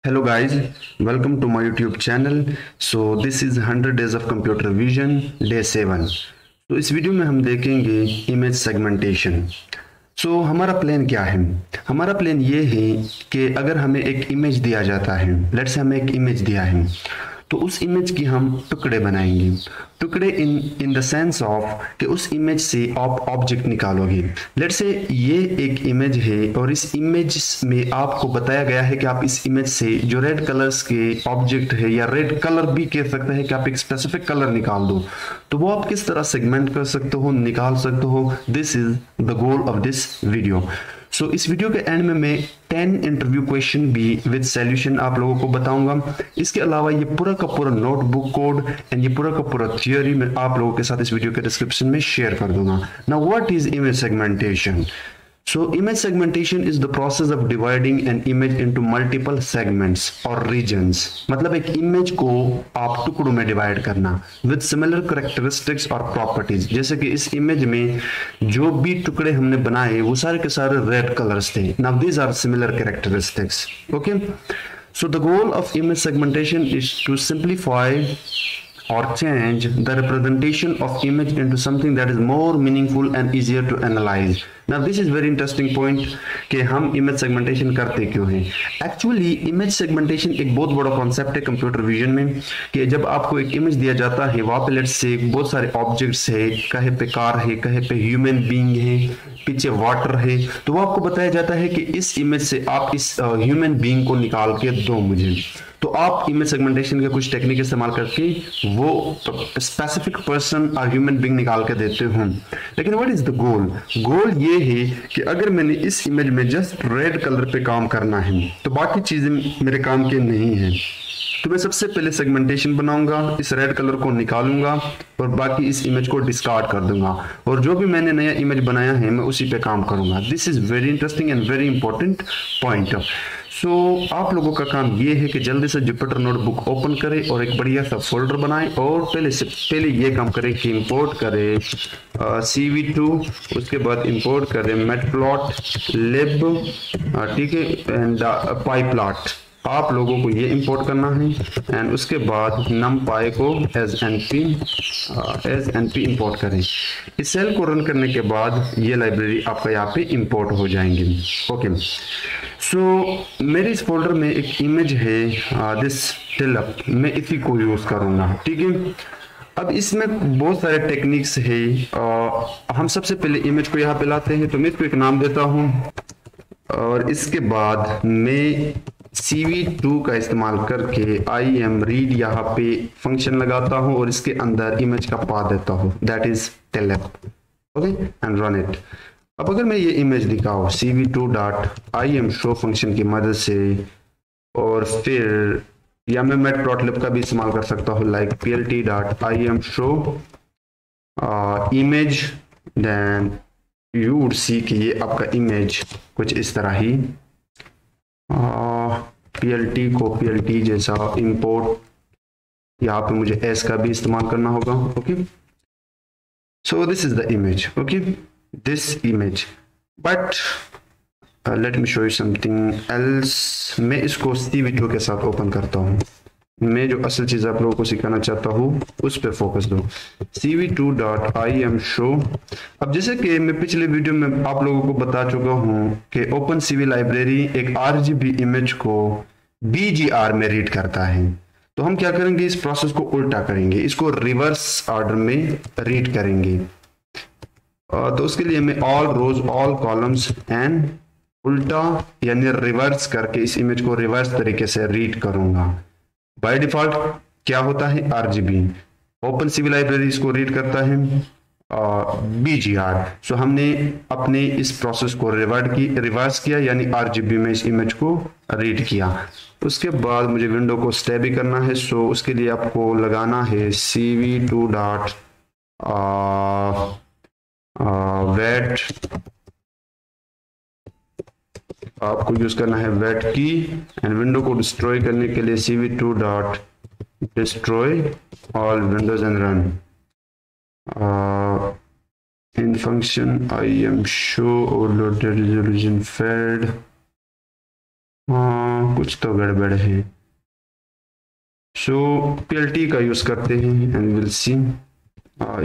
Hello guys, welcome to my YouTube channel. So this is 100 days of computer vision day 7. तो इस video में हम देखेंगे image segmentation. हमारा प्लान क्या है? हमारा प्लान ये है कि अगर हमें एक इमेज दिया जाता है, लेट्स से हमें एक इमेज दिया है, तो उस इमेज की हम टुकड़े बनाएंगे। टुकड़े इन द सेंस ऑफ कि उस इमेज से आप ऑब्जेक्ट निकालोगे। लेट्स से ये एक इमेज है और इस इमेज में आपको बताया गया है कि आप इस इमेज से जो रेड कलर्स के ऑब्जेक्ट है, या रेड कलर भी कह सकते हैं कि आप एक स्पेसिफिक कलर निकाल दो, तो वो आप किस तरह सेगमेंट कर सकते हो, निकाल सकते हो। This is the goal of this video. इस वीडियो के एंड में मैं 10 इंटरव्यू क्वेश्चन भी विद सॉल्यूशन आप लोगों को बताऊंगा। इसके अलावा ये पूरा का पूरा नोटबुक कोड एंड ये पूरा का पूरा थियोरी मैं आप लोगों के साथ इस वीडियो के डिस्क्रिप्शन में शेयर कर दूंगा। Now what is image segmentation? Image segmentation is the process of dividing an image into multiple segments or regions। मतलब एक इमेज को आप टुकड़ों में डिवाइड करना with similar characteristics और properties। जैसे कि इस इमेज में जो भी टुकड़े हमने बनाए वो सारे के सारे रेड कलर्स थे। Now these are similar characteristics। Okay? So the goal of image segmentation is to simplify or change the representation of image into something that is more meaningful and easier to analyze। Now this is very interesting point कि हम image segmentation करते क्यों हैं। Actually image segmentation एक बहुत बड़ा concept है computer vision में, कि जब आपको एक इमेज दिया जाता है, वहां पे लेट्स से बहुत सारे ऑब्जेक्ट्स है, कहीं पे कार है, कहीं पे ह्यूमन बीइंग है, पीछे वाटर है, तो वो आपको बताया जाता है कि इस इमेज से आप इस ह्यूमन बीइंग को निकाल के दो मुझे। तो आप इमेज सेगमेंटेशन के कुछ टेक्निक इस्तेमाल करके वो स्पेसिफिक पर्सन और ह्यूमन बीइंग निकाल के देते हो। लेकिन व्हाट इज द गोल? गोल ये है कि अगर मैंने इस इमेज में जस्ट रेड कलर पे काम करना है तो बाकी चीजें मेरे काम के नहीं है। तो मैं सबसे पहले सेगमेंटेशन बनाऊंगा, इस रेड कलर को निकालूंगा और बाकी इस इमेज को डिस्कार्ड कर दूंगा, और जो भी मैंने नया इमेज बनाया है मैं उसी पे काम करूंगा। This is very interesting and very important point. आप लोगों का काम ये है कि जल्दी से जुपिटर नोटबुक ओपन करें और एक बढ़िया सा फोल्डर बनाएं, और पहले से पहले ये काम करें कि इंपोर्ट करें CV2, उसके बाद इंपोर्ट करें मैटप्लॉटलिब, ठीक है, एंड पाईप्लॉट। आप लोगों को ये इंपोर्ट करना है, एंड उसके बाद numpy को एज np इंपोर्ट करें। इस सेल को रन करने के बाद ये लाइब्रेरी आपका यहाँ पे इंपोर्ट हो जाएंगी। ओके, मेरे इस फोल्डर में एक इमेज है, दिस टिलअप, मैं इसी को यूज करूंगा। ठीक है, अब इसमें बहुत सारे टेक्निक्स है। हम सबसे पहले इमेज को यहाँ पे लाते हैं, तो मैं इसको एक नाम देता हूँ, और इसके बाद मैं CV2 का इस्तेमाल करके IMRead यहाँ पे फंक्शन लगाता हूँ और इसके अंदर इमेज का पाथ देता हूँ, दैट इज टेलप। Okay, and run it. अब अगर मैं ये इमेज दिखाऊँ CV2.IMShow फंक्शन की मदद से, और फिर या मैं मैटप्लॉटलिब का भी इस्तेमाल कर सकता हूँ, like PLT.IMShow image, then you would see कि ये आपका इमेज कुछ इस तरह ही PLT को PLT जैसा इंपोर्ट, यहाँ पे मुझे S का भी इस्तेमाल करना होगा। Okay, so this is the image. Okay, this image, but let me show you something else. मैं इसको CV2 के साथ ओपन करता हूँ। मैं जो असल चीज आप लोगों को सिखाना चाहता हूँ उस पर फोकस दो, CV2.IMShow। अब जैसे कि मैं पिछले वीडियो में आप लोगों को बता चुका हूँ कि OpenCV लाइब्रेरी एक RGB इमेज को BGR में रीड करता है। तो हम क्या करेंगे, इस प्रोसेस को उल्टा करेंगे, इसको रिवर्स ऑर्डर में रीड करेंगे। तो उसके लिए मैं all rows all columns and उल्टा यानी रिवर्स करके इस इमेज को रिवर्स तरीके से रीड करूंगा। बाय डिफॉल्ट क्या होता है, RGB। OpenCV लाइब्रेरी इसको रीड करता है BGR। सो हमने अपने इस प्रोसेस को रिवर्स किया, यानी RGB में इस इमेज को रीड किया। उसके बाद मुझे विंडो को स्टे भी करना है, सो उसके लिए आपको लगाना है CV2 वेट, आपको यूज करना है वेट की, एंड विंडो को डिस्ट्रॉय करने के लिए CV2.destroy all windows and run in function IMShow overloaded resolution fed कुछ तो गड़बड़ है। सो PLT का यूज करते हैं एंड विल सी।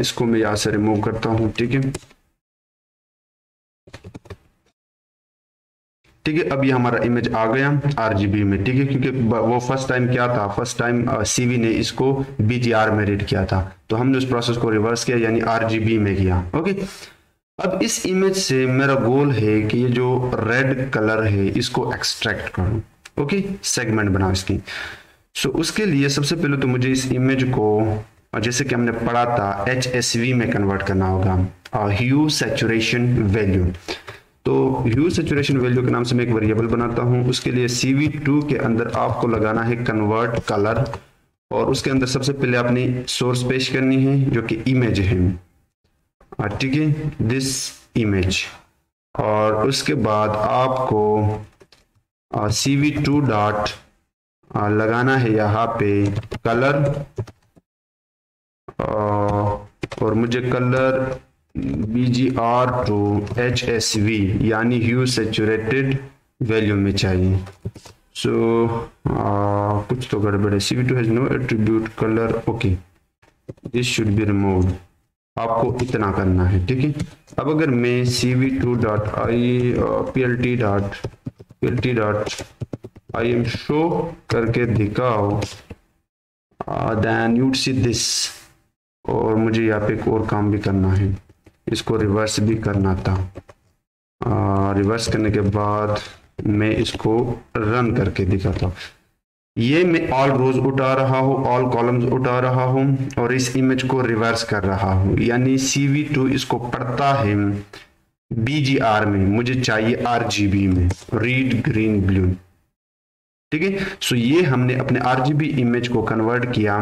इसको मैं यहाँ से रिमूव करता हूँ, ठीक है। ठीक है, अब ये हमारा इमेज आ गया RGB में, ठीक है, क्योंकि वो फर्स्ट टाइम क्या था, फर्स्ट टाइम CV ने इसको BGR में रीड किया था, तो हमने उस प्रोसेस को रिवर्स किया यानी RGB में किया। ओके, अब इस इमेज से मेरा गोल है कि ये जो रेड कलर है इसको एक्सट्रैक्ट करूं। ओके, सेगमेंट बनाओ इसकी। सो उसके लिए सबसे पहले तो मुझे इस इमेज को, जैसे कि हमने पढ़ा था, HSV में कन्वर्ट करना होगा, ह्यू सैचुरेशन वैल्यू। तो ह्यू सैचुरेशन वैल्यू के नाम से मैं एक वेरिएबल बनाता हूं। उसके लिए CV2 के अंदर आपको लगाना है कन्वर्ट कलर, और उसके अंदर सबसे पहले अपनी सोर्स पेश करनी है जो कि इमेज है, ठीक है, दिस इमेज। और उसके बाद आपको CV2 डॉट लगाना है यहाँ पे कलर, और मुझे कलर BGR टू HSV यानी ह्यू सैचुरेटेड वैल्यू में चाहिए। सो कुछ तो गड़बड़ है। CV2 has no attribute colour, okay, this should be removed. आपको इतना करना है, ठीक है। अब अगर मैं CV2 dot PLT dot IM show करके दिखाओ, देन यूड सी दिस। और मुझे यहाँ पे एक और काम भी करना है, इसको रिवर्स भी करना था। रिवर्स करने के बाद मैं इसको रन करके दिखाता हूँ। ये मैं ऑल रोज उठा रहा हूँ, ऑल कॉलम्स उठा रहा हूँ, और इस इमेज को रिवर्स कर रहा हूँ, यानी CV2 इसको पढ़ता है BGR में, मुझे चाहिए RGB में, रीड ग्रीन ब्लू, ठीक है। सो ये हमने अपने RGB इमेज को कन्वर्ट किया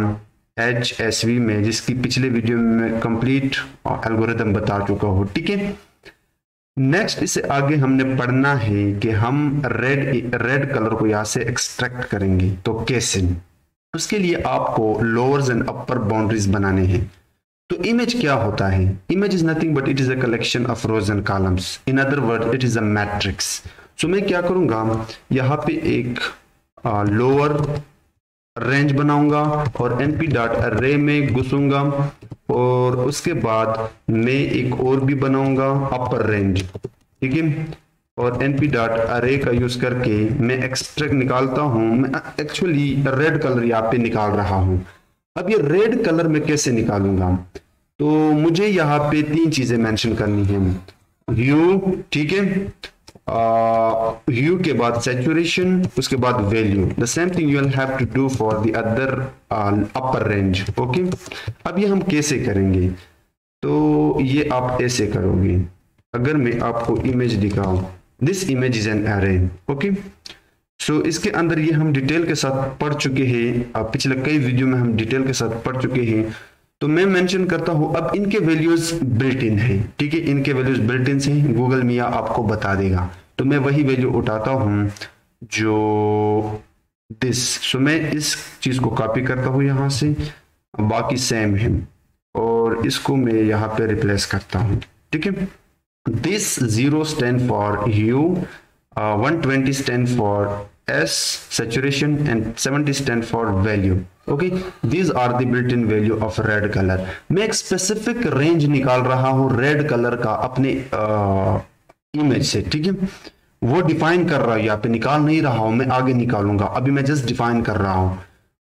HSV में, जिसकी पिछले वीडियो में मैं कंप्लीट एल्गोरिथम बता चुका हूँ, ठीक है। नेक्स्ट इससे आगे हमने पढ़ना है कि हम रेड कलर को यहाँ से एक्सट्रैक्ट करेंगे, तो कैसे। उसके लिए आपको लोअर्स एंड अपर बाउंड्रीज बनाने हैं। तो इमेज क्या होता है? Image is nothing but it is a collection of rows and columns, in other word it is a matrix. So मैं क्या करूंगा, यहाँ पे एक लोअर रेंज बनाऊंगा और np डॉट अरे में घुसूंगा, और उसके बाद मैं एक और भी बनाऊंगा अपर रेंज, ठीक है। और np डॉट अरे का यूज करके मैं एक्सट्रैक्ट निकालता हूं। मैं एक्चुअली रेड कलर यहाँ पे निकाल रहा हूं। अब ये रेड कलर में कैसे निकालूंगा, तो मुझे यहाँ पे 3 चीजें मेंशन करनी है। ह्यू, ठीक है, ह्यू के बाद सैचुरेशन, उसके बाद value. The same thing you will have to do for the other upper range. Okay, अब ये हम कैसे करेंगे, तो ये आप ऐसे करोगे। अगर मैं आपको इमेज दिखाऊं, दिस इमेज इज एन अरे, ओके। सो इसके अंदर ये हम डिटेल के साथ पढ़ चुके हैं, पिछले कई वीडियो में हम डिटेल के साथ पढ़ चुके हैं। तो मैं मेंशन करता हूं, अब इनके वैल्यूज बिल्ट इन है, ठीक है, इनके वैल्यूज बिल्ट इन से गूगल मिया आपको बता देगा। तो मैं वही वैल्यू उठाता हूं जो दिस। सो मैं इस चीज को कॉपी करता हूं यहां से, बाकी सेम है, और इसको मैं यहां पे रिप्लेस करता हूं, ठीक है। This 0 stand for hue, 120 stand for S saturation and 70 stand for value. Okay, these are the built-in value of red color. मैं एक स्पेसिफिक रेंज निकाल रहा हूँ रेड कलर का अपने इमेज से, ठीक है। वो डिफाइन कर रहा हूँ, यहाँ पे निकाल नहीं रहा हूँ, मैं आगे निकालूंगा, अभी मैं जस्ट डिफाइन कर रहा हूँ।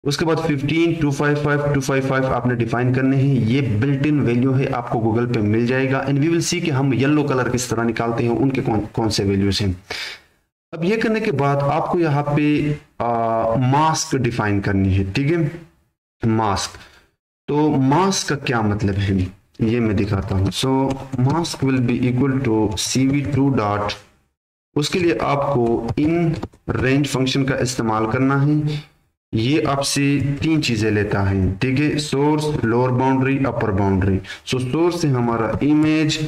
उसके बाद 15, 255, 255 आपने डिफाइन करने हैं। ये बिल्ट इन वैल्यू है, आपको गूगल पे मिल जाएगा। एंड वी विल सी कि हम येलो कलर किस तरह निकालते हैं, उनके कौन से वैल्यूज हैं। अब ये करने के बाद आपको यहाँ पे मास्क डिफाइन करनी है, ठीक है। मास्क, तो मास्क का क्या मतलब है ये मैं दिखाता हूँ। So mask will be equal to CV2 dot, उसके लिए आपको इन रेंज फंक्शन का इस्तेमाल करना है। ये आपसे 3 चीजें लेता है, ठीक है, source, lower boundary, upper boundary. So source से हमारा इमेज,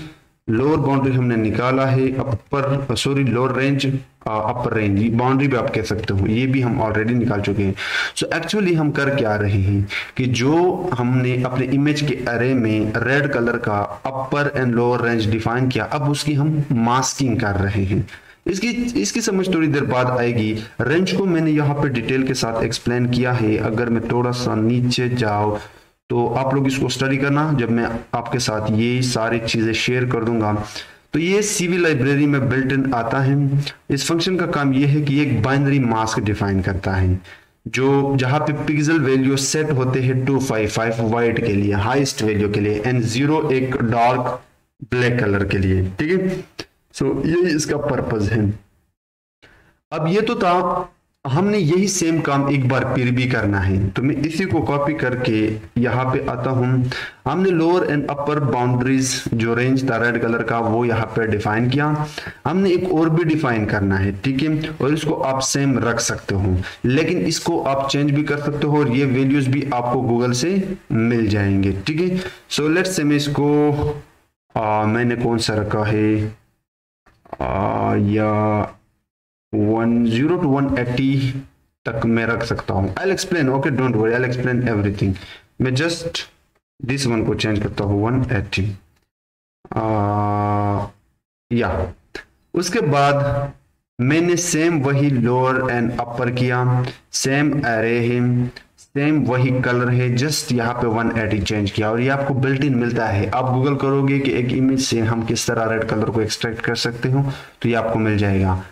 लोअर बाउंड्री हमने निकाला है, lower range, upper range, boundary भी आप कह सकते हो, ये भी हम ऑलरेडी निकाल चुके हैं। सो एक्चुअली हम कर क्या रहे हैं कि जो हमने अपने इमेज के अरे में रेड कलर का अपर एंड लोअर रेंज डिफाइन किया, अब उसकी हम मास्किंग कर रहे हैं। इसकी इसकी समझ थोड़ी देर बाद आएगी। रेंज को मैंने यहाँ पे डिटेल के साथ एक्सप्लेन किया है। अगर मैं थोड़ा सा नीचे जाऊँ तो आप लोग इसको स्टडी करना जब मैं आपके साथ ये सारी चीजें शेयर कर दूंगा। तो ये सीवी लाइब्रेरी में बिल्ट इन आता है। इस फंक्शन का काम ये है कि एक बाइनरी मास्क डिफाइन करता है, जो जहां पे पिक्सल वैल्यू सेट होते हैं 255 वाइट के लिए, हाईएस्ट वैल्यू के लिए, एंड 0 एक डार्क ब्लैक कलर के लिए। ठीक है, सो ये इसका पर्पज है। अब ये तो था, हमने यही सेम काम एक बार फिर भी करना है। तो मैं इसी को कॉपी करके यहाँ पे आता हूँ। हमने लोअर एंड अपर बाउंड्रीज जो रेंज था रेड कलर का वो यहाँ पे डिफाइन किया। हमने एक और भी डिफाइन करना है, ठीक है, और इसको आप सेम रख सकते हो, लेकिन इसको आप चेंज भी कर सकते हो और ये वैल्यूज भी आपको गूगल से मिल जाएंगे। ठीक है, सो लेट्स से मैं इसको मैंने कौन सा रखा है या 10 to 180 तक मैं रख सकता हूँ। I'll explain, okay, don't worry, I'll explain everything। मैं just this one को चेंज करता हूँ 180 या उसके बाद मैंने सेम वही लोअर एंड अपर किया, सेम एरे है, सेम वही कलर है, जस्ट यहाँ पे 180 चेंज किया और ये आपको बिल्ट इन मिलता है। आप गूगल करोगे कि एक इमेज से हम किस तरह रेड कलर को एक्सट्रैक्ट कर सकते हो तो ये आपको मिल जाएगा।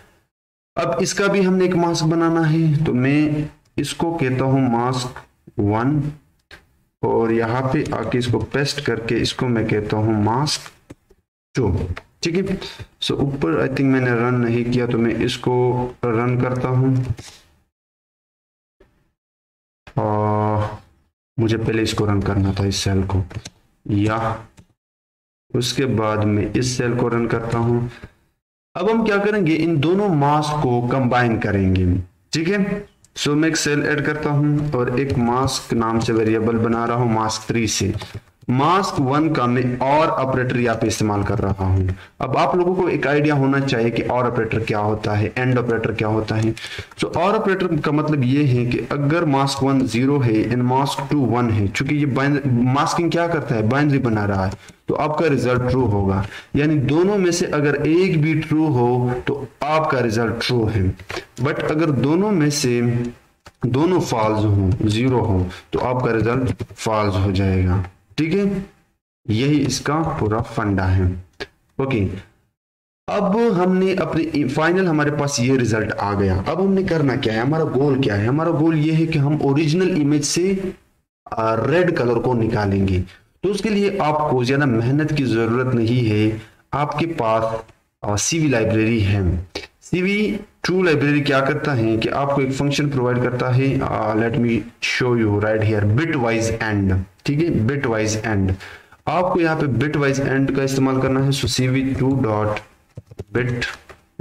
अब इसका भी हमने एक मास्क बनाना है, तो मैं इसको कहता हूं मास्क 1 और यहाँ पे आके इसको पेस्ट करके इसको मैं कहता हूं मास्क 2। ठीक है, सो ऊपर आई थिंक मैंने रन नहीं किया तो मैं इसको रन करता हूं। मुझे पहले इसको रन करना था, इस सेल को, या उसके बाद मैं इस सेल को रन करता हूं। अब हम क्या करेंगे, इन दोनों मास्क को कंबाइन करेंगे। ठीक है, सो मैं एक सेल ऐड करता हूं और एक मास्क नाम से वेरिएबल बना रहा हूं मास्क 3 से। मास्क 1 का मैं और ऑपरेटर यहाँ पे इस्तेमाल कर रहा हूं। अब आप लोगों को एक आइडिया होना चाहिए कि और ऑपरेटर क्या होता है, एंड ऑपरेटर क्या होता है। सो और ऑपरेटर का मतलब ये है कि अगर मास्क 1 0 है एंड मास्क 2 1 है, चूंकि ये मास्किंग क्या करता है, बाइनरी बना रहा है, तो आपका रिजल्ट ट्रू होगा। यानी दोनों में से अगर एक भी ट्रू हो तो आपका रिजल्ट ट्रू है, बट अगर दोनों में से दोनों फॉल्स हो, 0 हो, तो आपका रिजल्ट फॉल्स हो जाएगा। ठीक है, यही इसका पूरा फंडा है। ओके, अब हमने अपने फाइनल, हमारे पास ये रिजल्ट आ गया। अब हमने करना क्या है, हमारा गोल क्या है? हमारा गोल ये है कि हम ओरिजिनल इमेज से रेड कलर को निकालेंगे। तो उसके लिए आपको ज्यादा मेहनत की जरूरत नहीं है, आपके पास सीवी लाइब्रेरी है। सीवी ट्रू लाइब्रेरी क्या करता है कि आपको एक फंक्शन प्रोवाइड करता है, late me show you right here, bit wise and. ठीक है, बिट वाइज एंड, आपको यहाँ पे बिट वाइज एंड का इस्तेमाल करना है। सो cv2 dot bit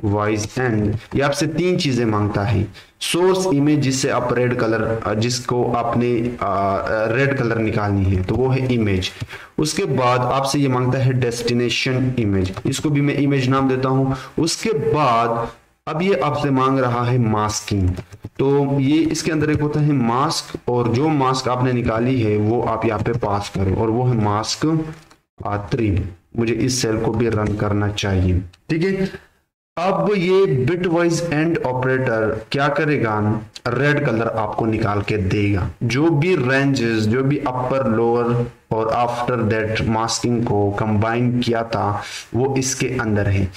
wise and, ये आपसे 3 चीजें मांगता है। सोर्स इमेज, जिससे आप रेड कलर, जिसको आपने रेड कलर निकालनी है, तो वो है इमेज। उसके बाद आपसे ये मांगता है डेस्टिनेशन इमेज, इसको भी मैं इमेज नाम देता हूं। उसके बाद अब ये आपसे मांग रहा है मास्किंग, तो ये इसके अंदर एक होता है मास्क, और जो मास्क आपने निकाली है वो आप यहाँ पे पास करो, और वो है मास्क 3। मुझे इस सेल को भी रन करना चाहिए। ठीक है, अब ये बिट वाइज एंड ऑपरेटर क्या करेगा, रेड कलर आपको निकाल के देगा। जो भी रेंजेस, जो भी अपर लोअर और आफ्टर दैट मास्किंग को कंबाइन किया था वो इसके अंदर है।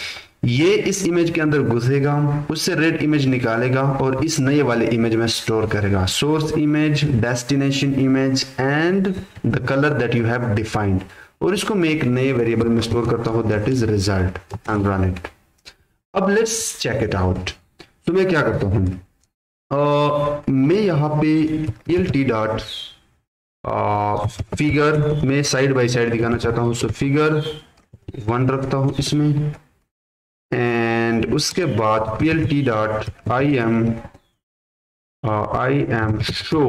ये इस इमेज के अंदर घुसेगा, उससे रेड इमेज निकालेगा और इस नए वाले इमेज में स्टोर करेगा। Source image, destination image and the colour that you have defined, और इसको मैं एक नए वेरिएबल में स्टोर करता हूं, that is result, and run it. अब लेट्स चेक इट आउट। तो मैं क्या करता हूं, मैं यहाँ पे plt डॉट फिगर में साइड बाय साइड दिखाना चाहता हूं। सो फिगर 1 रखता हूं इसमें, एंड उसके बाद plt dot I am show,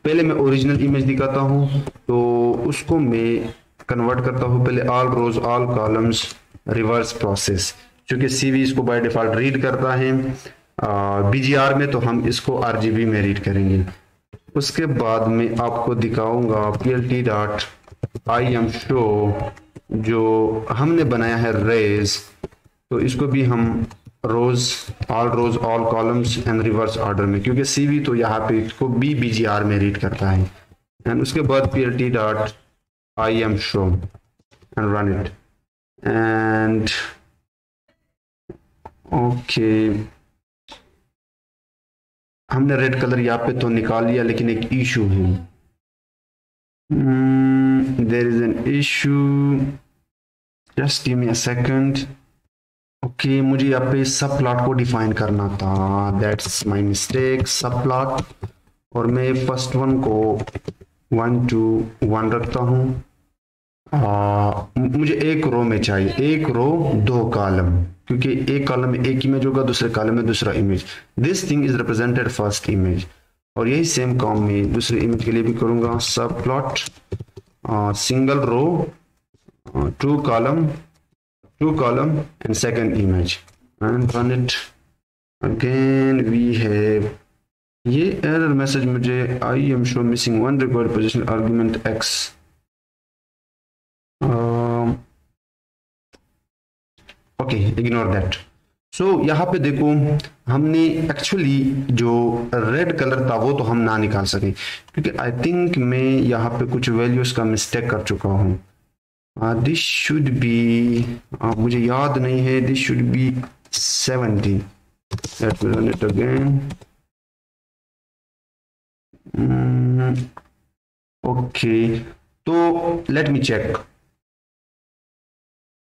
पहले मैं ओरिजिनल इमेज दिखाता हूं, तो उसको मैं कन्वर्ट करता हूं पहले all rows all columns reverse process, क्योंकि सीवी इसको बाय डिफॉल्ट रीड करता है बीजीआर में, तो हम इसको आरजीबी में रीड करेंगे। उसके बाद मैं आपको दिखाऊंगा plt dot imshow, जो हमने बनाया है रेज, तो इसको भी हम rows, all columns and reverse order में, क्योंकि CV तो यहाँ पे इसको BBGR में रीड करता है। एंड उसके बाद PLT dot IM show and run it and okay. हमने रेड कलर यहाँ पे तो निकाल लिया, लेकिन एक इशू है, there is an issue, just give me a second. Okay, मुझे यहाँ पे सब प्लॉट को डिफाइन करना था, that's my mistake. Subplot, और मैं फर्स्ट वन को 1 to 1 रखता हूँ। मुझे एक रो में चाहिए, एक रो 2 कॉलम, क्योंकि एक कॉलम में एक इमेज होगा, दूसरे कॉलम में दूसरा image. This thing is represented first image, और यही सेम काम मैं दूसरे इमेज के लिए भी करूंगा। Subplot single row 2 column and second image and run it again. We have ये एरर मैसेज मुझे imshow missing one required position argument x। Okay, ignore that. So यहाँ पे देखो, हमने एक्चुअली जो रेड कलर था वो तो हम ना निकाल सके, क्योंकि आई थिंक मैं यहाँ पे कुछ वैल्यूज का मिस्टेक कर चुका हूँ। दिस शुड बी, मुझे याद नहीं है, this should be 70। Let me run it again. Okay, तो let me check.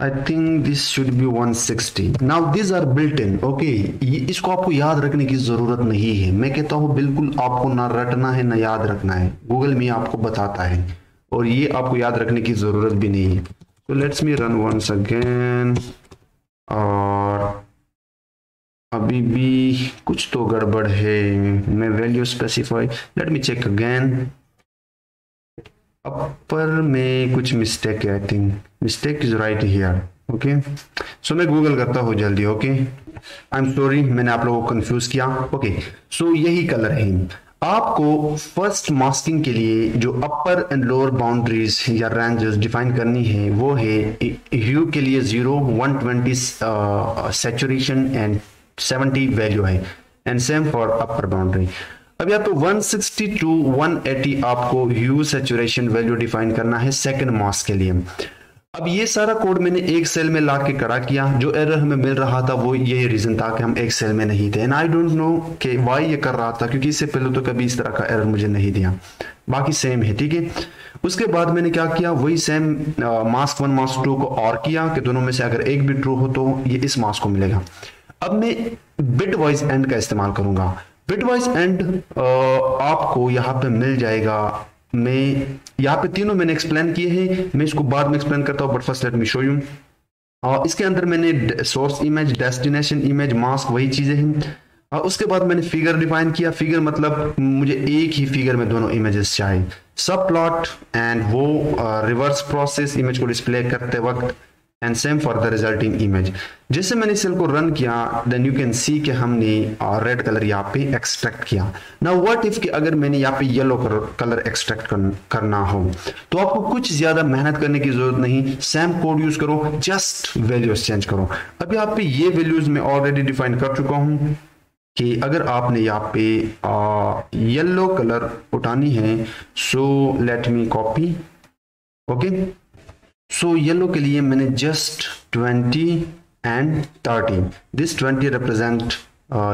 I think this should be 160. Now these are built in. Okay, ये इसको आपको याद रखने की जरूरत नहीं है। मैं कहता हूँ बिल्कुल आपको ना रटना है ना याद रखना है, गूगल में आपको बताता है, और ये आपको याद रखने की जरूरत भी नहीं है। So let's me run once again। और अभी भी कुछ तो गड़बड़ है, मैं value specify, let me check again. Upper में कुछ मिस्टेक है, I think mistake is right here. Okay, so मैं गूगल करता हूँ जल्दी। ओके, आई एम सॉरी, मैंने आप लोगों को कंफ्यूज किया। ओके, सो यही कलर है। आपको फर्स्ट मास्किंग के लिए जो अपर एंड लोअर बाउंड्रीज या रेंजेस डिफाइन करनी है वो है ह्यू के लिए 0, 120 सैचुरेशन एंड 70 वैल्यू है, and same for upper boundary. अब यहाँ पे 160 to 180 आपको ह्यू सैचुरेशन वैल्यू डिफाइन करना है सेकंड मास्क के लिए। अब ये सारा कोड मैंने एक सेल में लाके करा किया। जो एरर हमें मिल रहा था वो यही रीजन था कि हम एक सेल में नहीं थे, एंड आई डोंट नो कि वाई ये कर रहा था, क्योंकि इससे पहले तो कभी इस तरह का एरर मुझे नहीं दिया। बाकी सेम है, ठीक है। उसके बाद मैंने क्या किया, वही सेम मास्क 1 मास्क 2 को और किया कि दोनों में से अगर एक भी ट्रू हो तो ये इस मास्क को मिलेगा। अब मैं बिट वाइज एंड का इस्तेमाल करूंगा। बिट वाइज एंड आपको यहाँ पे मिल जाएगा। मैं यहाँ पे तीनों मैंने एक्सप्लेन किए हैं, मैं इसको बाद में एक्सप्लेन करता हूँ, but first let me show you. इसके अंदर मैंने source image, destination image, mask, वही चीजें हैं। उसके बाद मैंने फिगर डिफाइन किया। फिगर मतलब मुझे एक ही फिगर में दोनों इमेजेस चाहिए, सब प्लॉट एंड वो रिवर्स प्रोसेस इमेज को डिस्प्ले करते वक्त, and same for the resulting image. जैसे मैंने सेल को रन किया, देन यू कैन सी कि हमने रेड कलर यहाँ पे एक्सट्रैक्ट किया। नाउ व्हाट इफ कि अगर मैंने यहाँ पे येलो कलर एक्सट्रैक्ट करना हो, तो आपको कुछ ज्यादा मेहनत करने की जरूरत नहीं, सेम कोड यूज करो, जस्ट वैल्यूज चेंज करो। अब यहाँ पे ये वैल्यूज मैं ऑलरेडी डिफाइन कर चुका हूँ कि अगर आपने यहाँ पे येलो कलर उठानी है, so let me copy. Okay, so yellow के लिए मैंने just 20 and 30, this 20 represent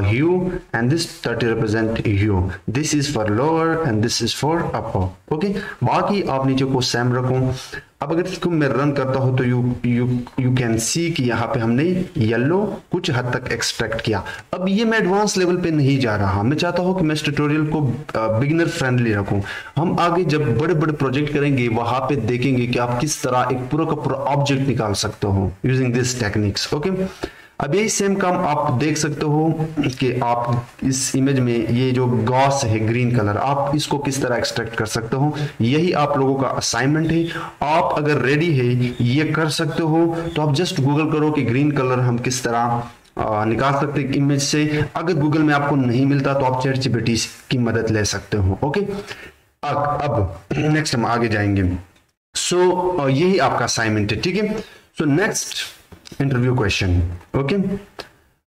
hue and this 30 represent hue, this is for lower and this is for upper। Okay, बाकी आप नीचे को सेम रखो। अब अगर इसको मैं रन करता हूं तो यू कैन सी कि यहाँ पे हमने येलो कुछ हद तक एक्सट्रैक्ट किया। अब ये मैं एडवांस लेवल पे नहीं जा रहा, मैं चाहता हूं कि मैं इस ट्यूटोरियल को बिगिनर फ्रेंडली रखूं। हम आगे जब बड़े बड़े प्रोजेक्ट करेंगे वहां पे देखेंगे कि आप किस तरह एक पूरा का पूरा ऑब्जेक्ट निकाल सकते हो यूजिंग दिस टेक्निक्स। ओके, अब यही सेम काम आप देख सकते हो कि आप इस इमेज में ये जो गॉस है ग्रीन कलर, आप इसको किस तरह एक्सट्रैक्ट कर सकते हो। यही आप लोगों का असाइनमेंट है। आप अगर रेडी है ये कर सकते हो तो आप जस्ट गूगल करो कि ग्रीन कलर हम किस तरह निकाल सकते हैं इमेज से। अगर गूगल में आपको नहीं मिलता तो आप चैट जीपीटी की मदद ले सकते हो। ओके, अब नेक्स्ट हम आगे जाएंगे। सो यही आपका असाइनमेंट है, ठीक है। So next interview question. Okay,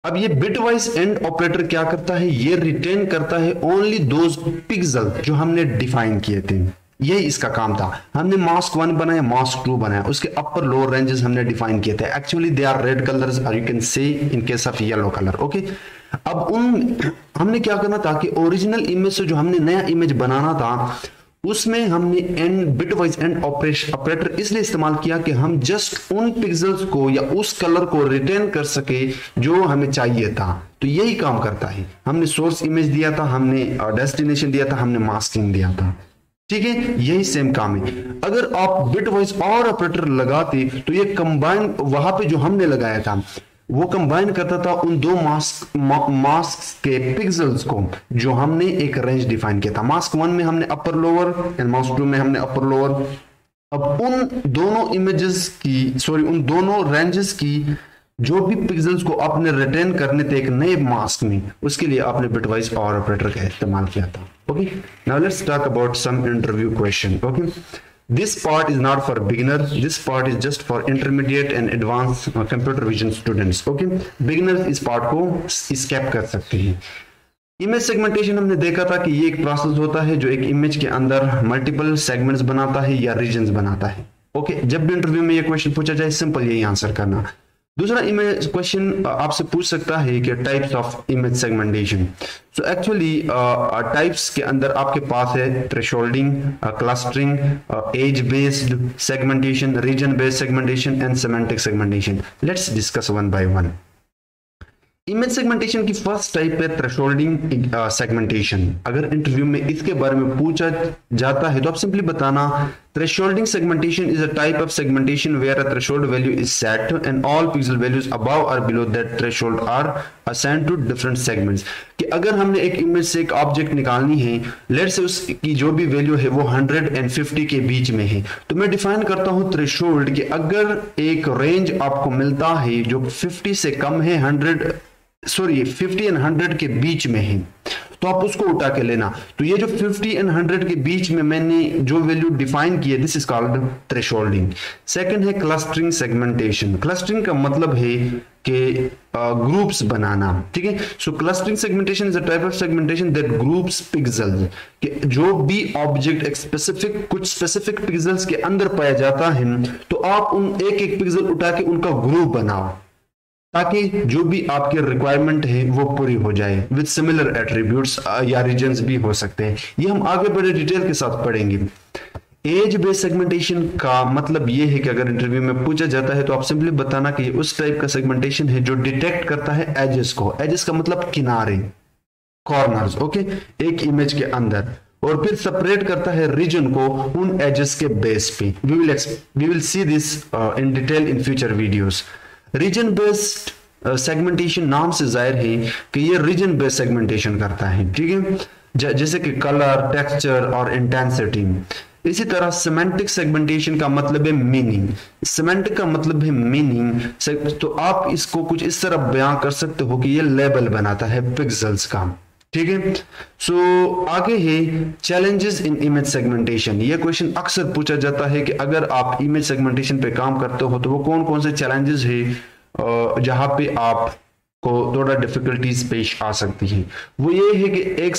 अब ये बिट वाइज एंड ऑपरेटर क्या करता है, ये रिटेन करता है ओनली दोज पिक्सल जो हमने डिफाइन किए थे। यही इसका काम था। हमने मास्क 1 बनाया, मास्क 2 बनाया, उसके अपर लोअर रेंजेस हमने डिफाइन किए थे। Actually they are red colours और you can say in case of yellow colour. Okay, अब हमने क्या करना था कि ओरिजिनल इमेज से जो हमने नया इमेज बनाना था उसमें हमने and bit wise and operator इसलिए इस्तेमाल किया कि हम जस्ट उन पिक्सल्स को या उस कलर को रिटेन कर सके जो हमें चाहिए था। तो यही काम करता है। हमने सोर्स इमेज दिया था, हमने डेस्टिनेशन दिया था, हमने मास्किंग दिया था। ठीक है, यही सेम काम है। अगर आप बिट वाइज और ऑपरेटर लगाते तो ये कंबाइन वहां पे जो हमने लगाया था वो कंबाइन करता था उन दो मास्क के पिक्सल्स को जो हमने एक रेंज डिफाइन किया था। मास्क 1 में हमने अपर लोअर एंड मास्क 2 में हमने अपर लोअर। अब उन दोनों इमेजेस की उन दोनों रेंजेस की जो भी पिक्सल्स को आपने रिटेन करने थे एक नए मास्क में, उसके लिए आपने बिटवाइज और ऑपरेटर का इस्तेमाल किया था। Okay, now let's talk about some interview question. Okay, this part is not for beginner, this part is just for intermediate and advanced computer vision students. Okay, beginners इस part को skip कर सकते हैं। Image segmentation हमने देखा था कि ये एक प्रोसेस होता है जो एक इमेज के अंदर मल्टीपल सेगमेंट्स बनाता है या रीजन्स बनाता है। ओके, जब भी इंटरव्यू में ये क्वेश्चन पूछा जाए सिंपल यही आंसर करना। दूसरा इमेज क्वेश्चन आपसे पूछ सकता है कि types of image segmentation. So actually types के अंदर आपके पास है thresholding, clustering, edge based segmentation, region based segmentation and semantic segmentation. Let's discuss one by one. Image segmentation की फर्स्ट टाइप है थ्रेशोल्डिंग सेगमेंटेशन। अगर इंटरव्यू में इसके बारे में पूछा जाता है तो आप सिंपली बताना thresholding segmentation is a type of segmentation where a threshold value is set and all pixel values above or below that threshold are assigned to different segments. कि अगर हमने एक इमेज से एक ऑब्जेक्ट निकालनी है, लेट्स से उसकी जो भी वैल्यू है वो 100 और 50 के बीच में है, तो मैं डिफाइन करता हूं थ्रेशोल्ड कि अगर एक रेंज आपको मिलता है जो 50 से कम है, 50 एंड 100 के बीच में है, तो आप उसको उठा के लेना। तो ये जो 50 एंड 100 के बीच में मैंने जो वैल्यू डिफाइन की है, this is called thresholding. Second है क्लस्टरिंग सेगमेंटेशन। क्लस्टरिंग का मतलब है कि ग्रुप्स बनाना। ठीक है, so clustering segmentation is a type of segmentation that groups pixels. कि जो भी ऑब्जेक्ट एक कुछ स्पेसिफिक पिक्सेल्स के अंदर पाया जाता है, तो आप उन एक एक पिक्सल उठा के उनका ग्रुप बनाओ ताकि जो भी आपके रिक्वायरमेंट है वो पूरी हो जाए विद सिमिलर एट्रीब्यूट्स या रीजन्स भी हो सकते हैं। ये हम आगे बड़े डिटेल के साथ पढ़ेंगे। एज बेस्ड सेगमेंटेशन का मतलब ये है कि अगर इंटरव्यू में पूछा जाता है तो आप सिंपली बताना कि ये उस टाइप का सेगमेंटेशन है जो डिटेक्ट करता है एजेस को। एजेस का मतलब किनारे, कॉर्नर्स। ओके, एक इमेज के अंदर, और फिर सेपरेट करता है रीजन को उन एजेस के बेस पे। We will see this in detail in future videos. Region based segmentation नाम से जाहिर है कि ये रीजन बेस्ड सेगमेंटेशन करता है। ठीक है, जैसे कि कलर, टेक्सचर और इंटेंसिटी। इसी तरह सिमेंटिक सेगमेंटेशन का मतलब है मीनिंग। सिमेंटिक का मतलब है मीनिंग। तो आप इसको कुछ इस तरह बयां कर सकते हो कि ये लेबल बनाता है पिक्सेल्स का। ठीक है, सो आगे है चैलेंजेस इन इमेज सेगमेंटेशन। ये क्वेश्चन अक्सर पूछा जाता है कि अगर आप इमेज सेगमेंटेशन पे काम करते हो तो वो कौन कौन से चैलेंजेस है जहां पे आपको थोड़ा डिफिकल्टीज पेश आ सकती है। वो ये है कि एक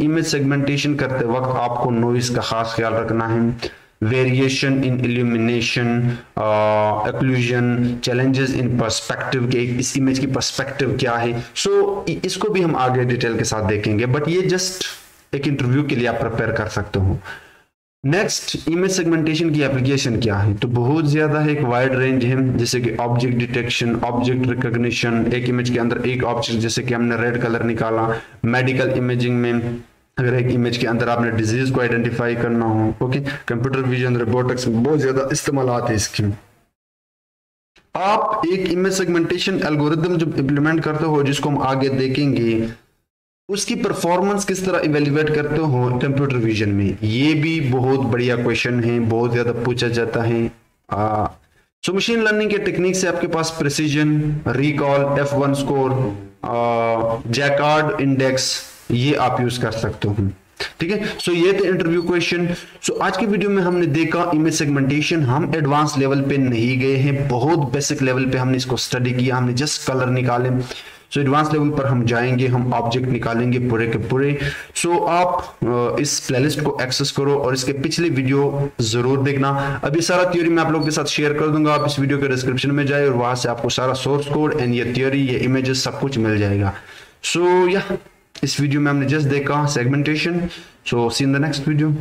इमेज सेगमेंटेशन करते वक्त आपको नॉइज का खास ख्याल रखना है, variation in illumination, occlusion, challenges in perspective के इस इमेज की पर्सपेक्टिव क्या है। सो इसको भी हम आगे डिटेल के साथ देखेंगे, बट ये जस्ट एक इंटरव्यू के लिए आप प्रिपेयर कर सकते हो। नेक्स्ट, इमेज सेगमेंटेशन की एप्लीकेशन क्या है, तो बहुत ज्यादा है, एक वाइड रेंज है, जैसे कि ऑब्जेक्ट डिटेक्शन, ऑब्जेक्ट रिकॉग्निशन। एक इमेज के अंदर एक ऑब्जेक्ट, जैसे कि हमने रेड कलर निकाला, मेडिकल इमेजिंग में अगर एक इमेज के अंदर आपने डिजीज को आइडेंटिफाई करना हो। ओके, कंप्यूटर विजन, रोबोटिक्स में बहुत ज्यादा इस्तेमाल आते हैं इसकी। आप एक इमेज सेगमेंटेशन एल्गोरिथम जब इंप्लीमेंट करते हो, जिसको हम आगे देखेंगे, उसकी परफॉर्मेंस किस तरह इवेल्युएट करते हो कंप्यूटर विजन में, ये भी बहुत बढ़िया क्वेश्चन है, बहुत ज्यादा पूछा जाता है। सो मशीन लर्निंग के टेक्निक से आपके पास precision, recall, F1 score, Jaccard index, ये आप यूज कर सकते हो। ठीक है, सो ये थे इंटरव्यू क्वेश्चन। सो आज की वीडियो में हमने देखा इमेज सेगमेंटेशन। हम एडवांस लेवल पे नहीं गए हैं, बहुत बेसिक लेवल पे हमने इसको स्टडी किया, हमने जस्ट कलर निकाले। सो एडवांस लेवल पर हम जाएंगे, हम ऑब्जेक्ट निकालेंगे पूरे के पूरे। सो आप इस प्लेलिस्ट को एक्सेस करो और इसके पिछले वीडियो जरूर देखना। अभी सारा थ्योरी मैं आप लोगों के साथ शेयर कर दूंगा, आप इस वीडियो के डिस्क्रिप्शन में जाए और वहां से आपको सारा सोर्स कोड एंड ये थ्योरी, ये इमेजेस सब कुछ मिल जाएगा। सो इस वीडियो में हमने जस्ट देखा segmentation. So see in the next video.